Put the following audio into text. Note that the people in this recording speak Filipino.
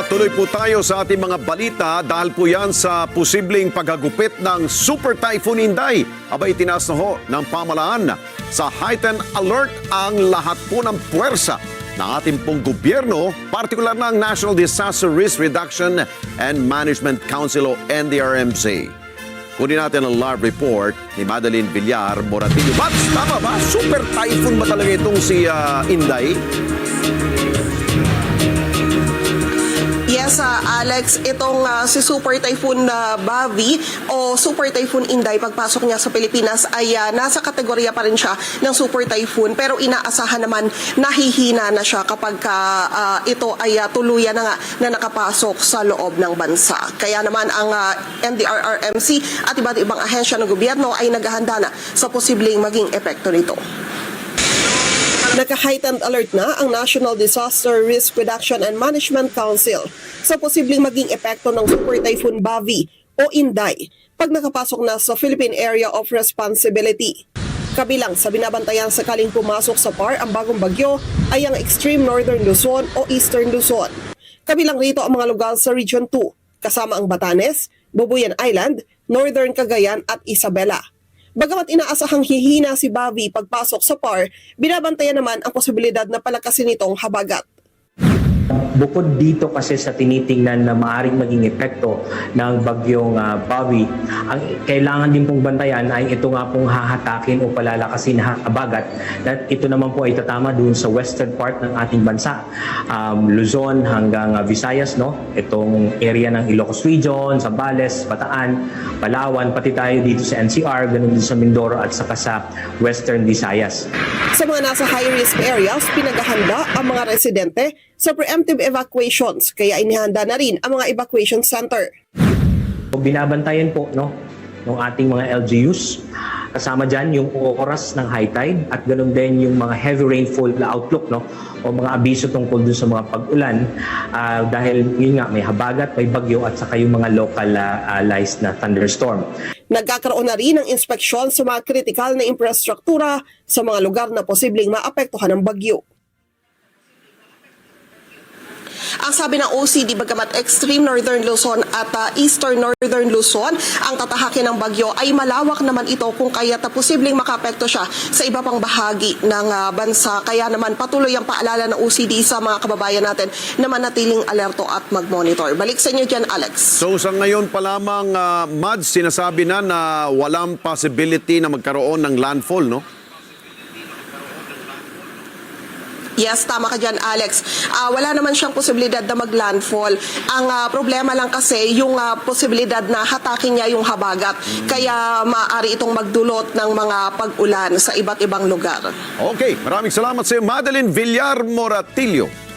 Tuloy po tayo sa ating mga balita dahil po yan sa posibleng paghagupit ng Super Typhoon Inday. Abay, itinaas na ho ng pamahalaan sa heightened alert ang lahat po ng puwersa ng ating pong gobyerno, partikular na ang National Disaster Risk Reduction and Management Council o NDRMC. Kunin natin ang live report ni Madeline Villar Moratillo. Bats, tama ba? Super typhoon ba talaga itong si Inday? Yes, Alex, itong si Super Typhoon Bavi o Super Typhoon Inday, pagpasok niya sa Pilipinas ay nasa kategorya pa rin siya ng Super Typhoon, pero inaasahan naman nahihina na siya kapag ito ay tuluyan na nga na nakapasok sa loob ng bansa. Kaya naman ang NDRRMC at iba't ibang ahensya ng gobyerno ay naghahanda na sa posibleng maging epekto nito. Naka-heightened alert na ang National Disaster Risk Reduction and Management Council sa posibleng maging epekto ng Super Typhoon Bavi o Inday pag nakapasok na sa Philippine Area of Responsibility. Kabilang sa binabantayan sakaling pumasok sa PAR ang bagong bagyo ay ang Extreme Northern Luzon o Eastern Luzon. Kabilang rito ang mga lugar sa Region 2, kasama ang Batanes, Bubuyan Island, Northern Cagayan at Isabela. Bagamat inaasahang hihina si Bavi pagpasok sa PAR, binabantayan naman ang posibilidad na palakasin nitong habagat. Bukod dito kasi sa tinitingnan na maaaring maging epekto ng bagyong Bavi, ang kailangan din pong bantayan ay ito nga pong hahatakin o palalakasin na habagat na ito naman po ay tatama doon sa western part ng ating bansa. Luzon hanggang Visayas, no? Itong area ng Ilocos Region, Zambales, Bataan, Palawan, pati tayo dito sa NCR, ganun din sa Mindoro at saka sa Western Visayas. Sa mga nasa high-risk areas, pinaghahanda ang mga residente sa preemptive evacuations, kaya inihanda na rin ang mga evacuation center. Binabantayan po ng ating mga LGUs, kasama dyan yung oras ng high tide at ganoon din yung mga heavy rainfall outlook o mga abiso tungkol dun sa mga pag-ulan dahil yun nga may habagat, may bagyo at saka yung mga localized na thunderstorm. Nagkakaroon na rin ng inspeksyon sa mga kritikal na infrastruktura sa mga lugar na posibleng maapektuhan ng bagyo. Ang sabi ng OCD, bagamat Extreme Northern Luzon at Eastern Northern Luzon ang tatahakin ng bagyo, ay malawak naman ito kung kaya't posibleng makapekto siya sa iba pang bahagi ng bansa. Kaya naman patuloy ang paalala ng OCD sa mga kababayan natin na manatiling alerto at mag-monitor. Balik sa inyo dyan, Alex. So sa ngayon pa lamang, Mads, sinasabi na walang possibility na magkaroon ng landfall, no? Yes, tama ka dyan, Alex. Wala naman siyang posibilidad na mag-landfall. Ang problema lang kasi yung posibilidad na hatakin niya yung habagat. Kaya maaari itong magdulot ng mga pag-ulan sa iba't ibang lugar. Okay, maraming salamat sa iyo, Madeline Villar Moratillo.